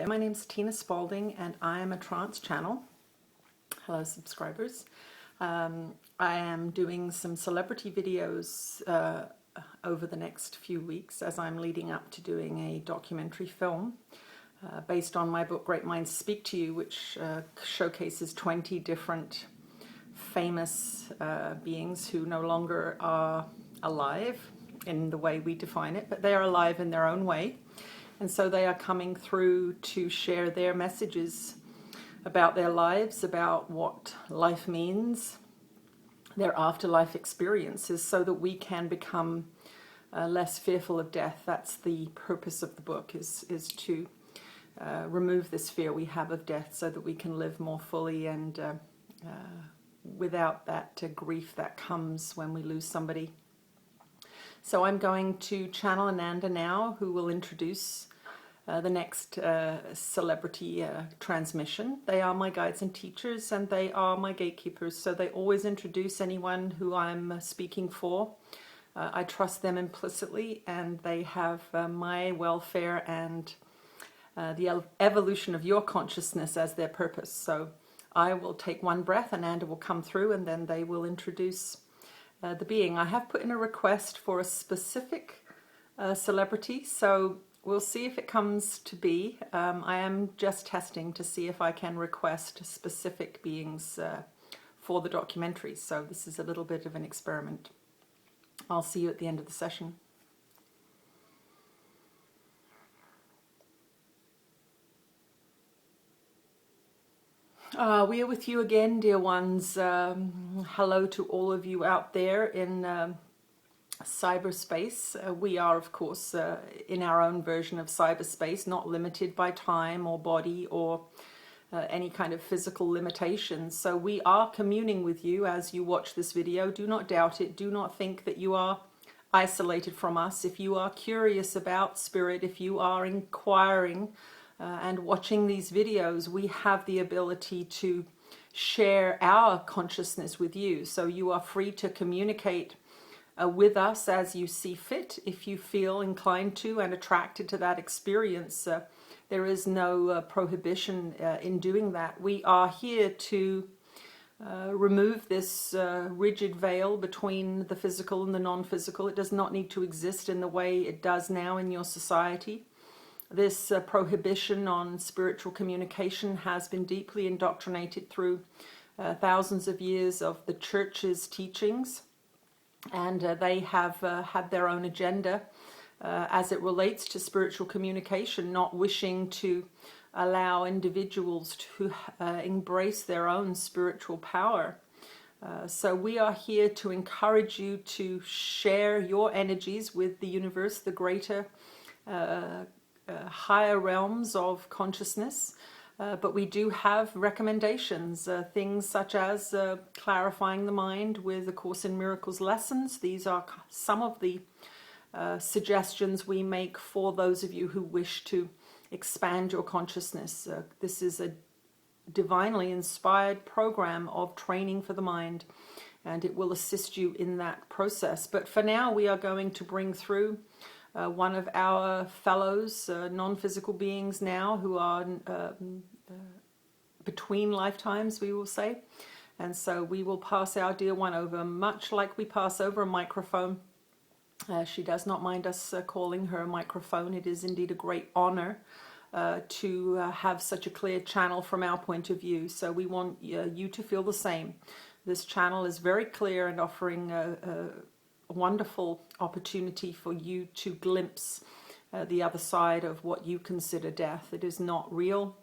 My name's Tina Spalding and I am a trance channel. Hello subscribers. I am doing some celebrity videos over the next few weeks as I'm leading up to doing a documentary film based on my book Great Minds Speak to You, which showcases 20 different famous beings who no longer are alive in the way we define it, but they are alive in their own way. And so they are coming through to share their messages about their lives, about what life means, their afterlife experiences, so that we can become less fearful of death. That's the purpose of the book, is to remove this fear we have of death so that we can live more fully and without that grief that comes when we lose somebody. So I'm going to channel Ananda now, who will introduce the next celebrity transmission. They are my guides and teachers, and they are my gatekeepers, so they always introduce anyone who I'm speaking for. I trust them implicitly, and they have my welfare and the evolution of your consciousness as their purpose. So I will take one breath, Ananda will come through, and then they will introduce the being. I have put in a request for a specific celebrity, so we'll see if it comes to be. I am just testing to see if I can request specific beings for the documentary, so this is a little bit of an experiment. I'll see you at the end of the session. We are with you again, dear ones. Hello to all of you out there in cyberspace. We are, of course, in our own version of cyberspace, not limited by time or body or any kind of physical limitations. So we are communing with you as you watch this video. Do not doubt it. Do not think that you are isolated from us. If you are curious about spirit, if you are inquiring and watching these videos, we have the ability to share our consciousness with you. So you are free to communicate with us as you see fit. If you feel inclined to and attracted to that experience, there is no prohibition in doing that. We are here to remove this rigid veil between the physical and the non-physical. It does not need to exist in the way it does now in your society. This prohibition on spiritual communication has been deeply indoctrinated through thousands of years of the church's teachings, and they have had their own agenda as it relates to spiritual communication, not wishing to allow individuals to embrace their own spiritual power. So we are here to encourage you to share your energies with the universe, the greater higher realms of consciousness, but we do have recommendations, things such as clarifying the mind with the Course in Miracles lessons. These are some of the suggestions we make for those of you who wish to expand your consciousness. This is a divinely inspired program of training for the mind, and it will assist you in that process. But for now, we are going to bring through one of our fellows, non-physical beings now, who are between lifetimes, we will say. And so we will pass our dear one over, much like we pass over a microphone. She does not mind us calling her a microphone. It is indeed a great honor to have such a clear channel from our point of view. So we want you to feel the same. This channel is very clear and offering a wonderful opportunity for you to glimpse the other side of what you consider death. It is not real,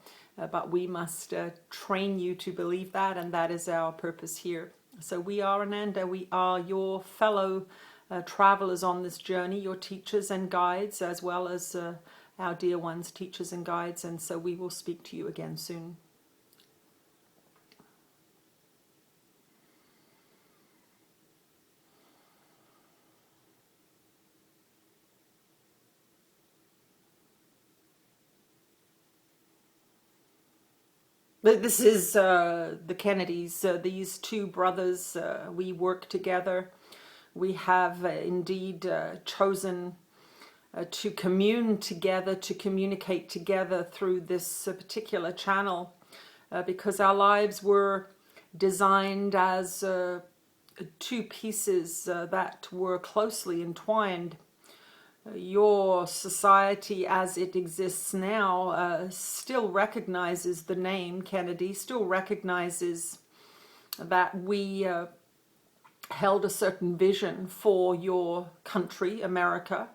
but we must train you to believe that, and that is our purpose here. So we are Ananda, we are your fellow travelers on this journey, your teachers and guides, as well as our dear ones, teachers and guides, and so we will speak to you again soon. This is the Kennedys, these two brothers. We work together. We have indeed chosen to commune together, to communicate together through this particular channel, because our lives were designed as two pieces that were closely entwined. Your society as it exists now still recognizes the name Kennedy, still recognizes that we held a certain vision for your country, America.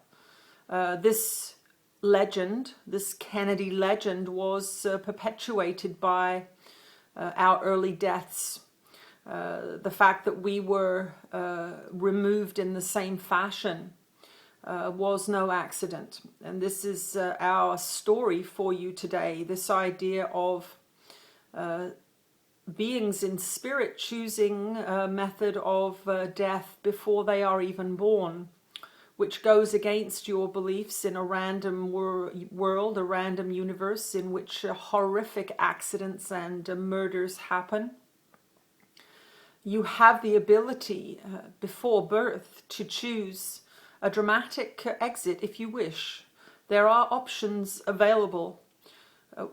This legend, this Kennedy legend, was perpetuated by our early deaths. The fact that we were removed in the same fashion was no accident. And this is our story for you today, this idea of beings in spirit choosing a method of death before they are even born, which goes against your beliefs in a random world, a random universe in which horrific accidents and murders happen. You have the ability before birth to choose a dramatic exit if you wish. There are options available.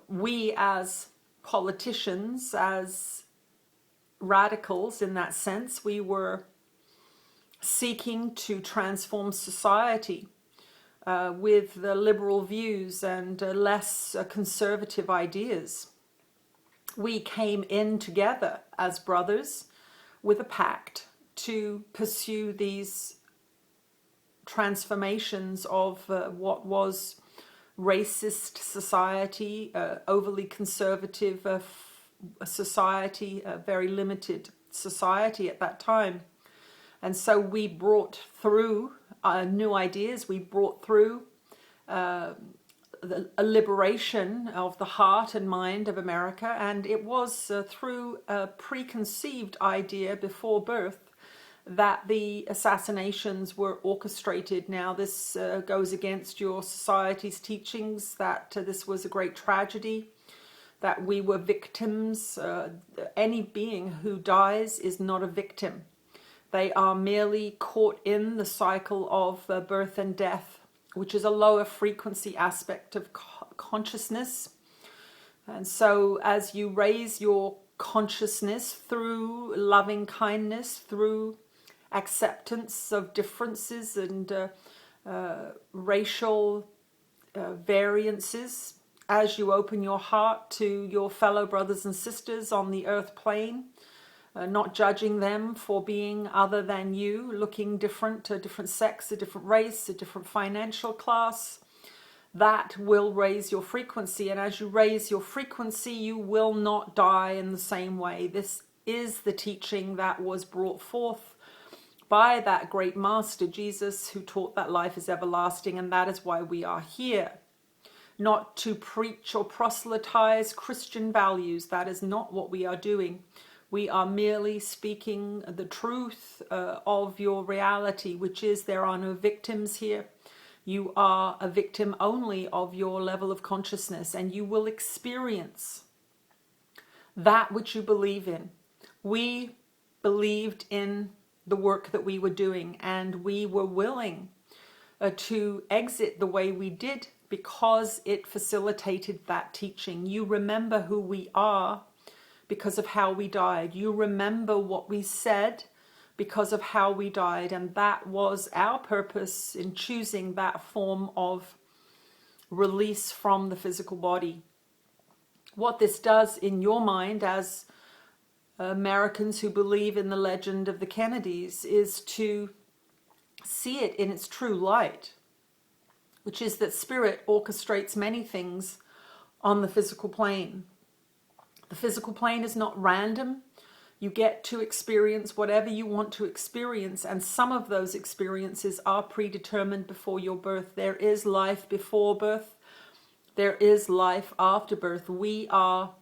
We as politicians, as radicals in that sense, we were seeking to transform society with liberal views and less conservative ideas. We came in together as brothers with a pact to pursue these transformations of what was racist society, overly conservative society, a very limited society at that time. And so we brought through new ideas, we brought through a liberation of the heart and mind of America, and it was through a preconceived idea before birth that the assassinations were orchestrated. Now this goes against your society's teachings, that this was a great tragedy, that we were victims. Any being who dies is not a victim. They are merely caught in the cycle of birth and death, which is a lower frequency aspect of consciousness. And so as you raise your consciousness through loving kindness, through acceptance of differences and racial variances, as you open your heart to your fellow brothers and sisters on the earth plane, not judging them for being other than you, looking different, a different sex, a different race, a different financial class, that will raise your frequency. And as you raise your frequency, you will not die in the same way. This is the teaching that was brought forth by that great master, Jesus, who taught that life is everlasting. And that is why we are here. Not to preach or proselytize Christian values. That is not what we are doing. We are merely speaking the truth of your reality, which is there are no victims here. You are a victim only of your level of consciousness, and you will experience that which you believe in. We believed in the work that we were doing, and we were willing to exit the way we did because it facilitated that teaching. You remember who we are because of how we died. You remember what we said because of how we died, and that was our purpose in choosing that form of release from the physical body. What this does in your mind as Americans who believe in the legend of the Kennedys is to see it in its true light, which is that spirit orchestrates many things on the physical plane. The physical plane is not random. You get to experience whatever you want to experience, and some of those experiences are predetermined before your birth. There is life before birth. There is life after birth. We are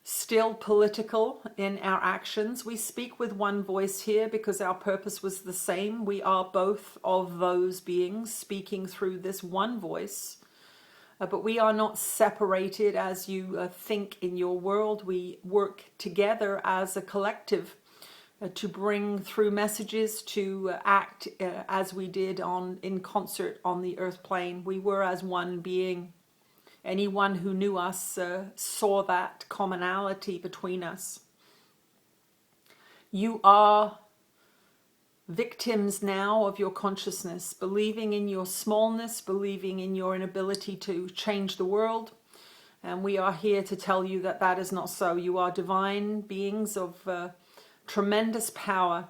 still political in our actions. We speak with one voice here because our purpose was the same. We are both of those beings speaking through this one voice. But we are not separated as you think in your world. We work together as a collective. to bring through messages, to act as we did in concert on the earth plane. We were as one being. Anyone who knew us saw that commonality between us. You are victims now of your consciousness, believing in your smallness, believing in your inability to change the world. And we are here to tell you that that is not so. You are divine beings of tremendous power,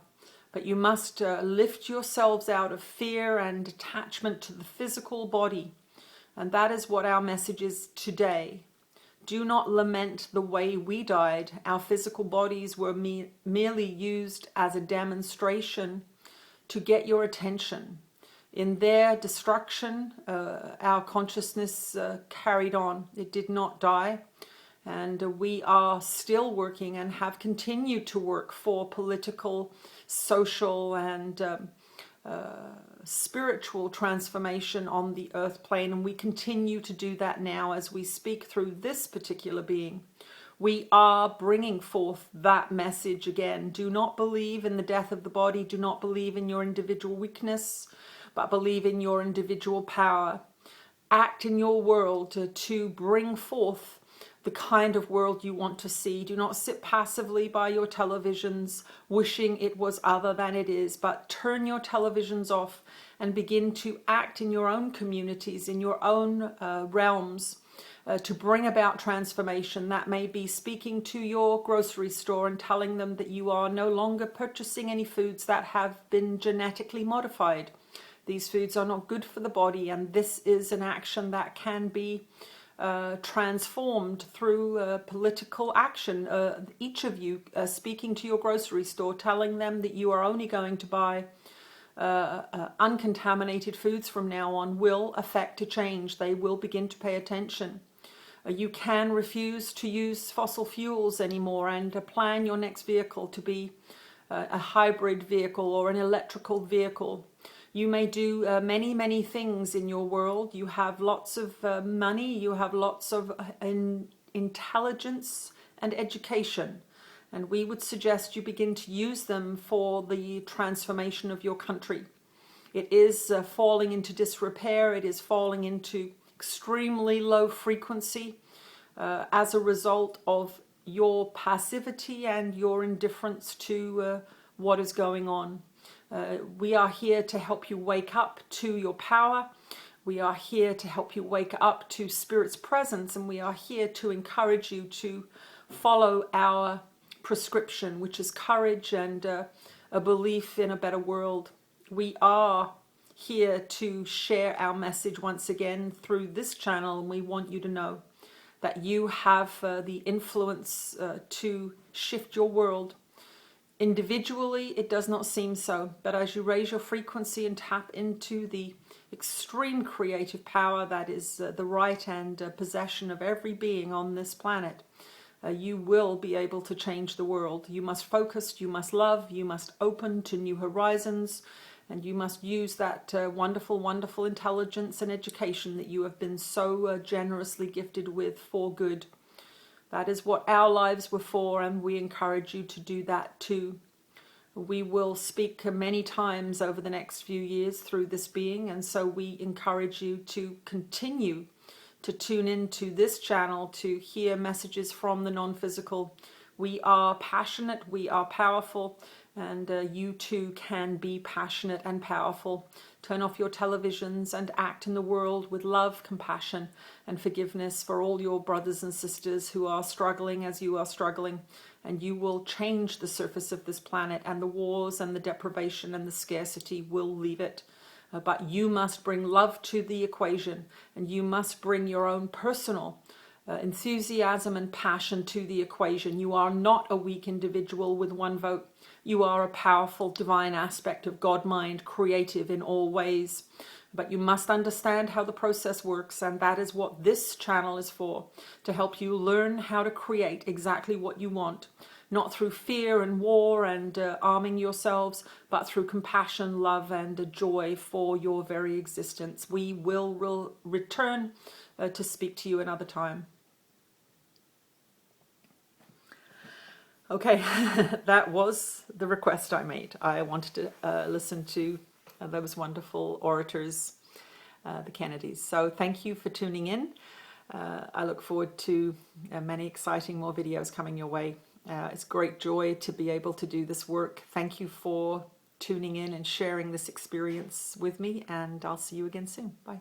but you must lift yourselves out of fear and attachment to the physical body. And that is what our message is today. Do not lament the way we died. Our physical bodies were merely used as a demonstration to get your attention. In their destruction, our consciousness carried on. It did not die. And we are still working and have continued to work for political, social, and spiritual transformation on the earth plane, and we continue to do that now as we speak through this particular being. We are bringing forth that message again. Do not believe in the death of the body. Do not believe in your individual weakness, but believe in your individual power. Act in your world to bring forth the kind of world you want to see. Do not sit passively by your televisions wishing it was other than it is, but turn your televisions off and begin to act in your own communities, in your own realms, to bring about transformation. That may be speaking to your grocery store and telling them that you are no longer purchasing any foods that have been genetically modified. These foods are not good for the body, and this is an action that can be transformed through political action. Each of you speaking to your grocery store, telling them that you are only going to buy uncontaminated foods from now on will affect a change. They will begin to pay attention. You can refuse to use fossil fuels anymore and plan your next vehicle to be a hybrid vehicle or an electrical vehicle. You may do many things in your world. You have lots of money, you have lots of intelligence and education. And we would suggest you begin to use them for the transformation of your country. It is falling into disrepair. It is falling into extremely low frequency as a result of your passivity and your indifference to what is going on. We are here to help you wake up to your power. We are here to help you wake up to Spirit's presence, and we are here to encourage you to follow our prescription, which is courage and a belief in a better world. We are here to share our message once again through this channel, and we want you to know that you have the influence to shift your world. Individually, it does not seem so, but as you raise your frequency and tap into the extreme creative power that is the right and possession of every being on this planet, you will be able to change the world. You must focus, you must love, you must open to new horizons, and you must use that wonderful intelligence and education that you have been so generously gifted with for good. That is what our lives were for, and we encourage you to do that too. We will speak many times over the next few years through this being, and so we encourage you to continue to tune into this channel to hear messages from the non-physical. We are passionate, we are powerful, and you too can be passionate and powerful. Turn off your televisions and act in the world with love, compassion, and forgiveness for all your brothers and sisters who are struggling as you are struggling. And you will change the surface of this planet, and the wars and the deprivation and the scarcity will leave it. But you must bring love to the equation, and you must bring your own personal enthusiasm and passion to the equation. You are not a weak individual with one vote. You are a powerful divine aspect of God mind, creative in all ways. But you must understand how the process works, and that is what this channel is for, to help you learn how to create exactly what you want. Not through fear and war and arming yourselves, but through compassion, love, and joy for your very existence. We will return to speak to you another time. Okay, that was the request I made. I wanted to listen to those wonderful orators, the Kennedys. So thank you for tuning in. I look forward to many exciting more videos coming your way. It's great joy to be able to do this work. Thank you for tuning in and sharing this experience with me, and I'll see you again soon. Bye.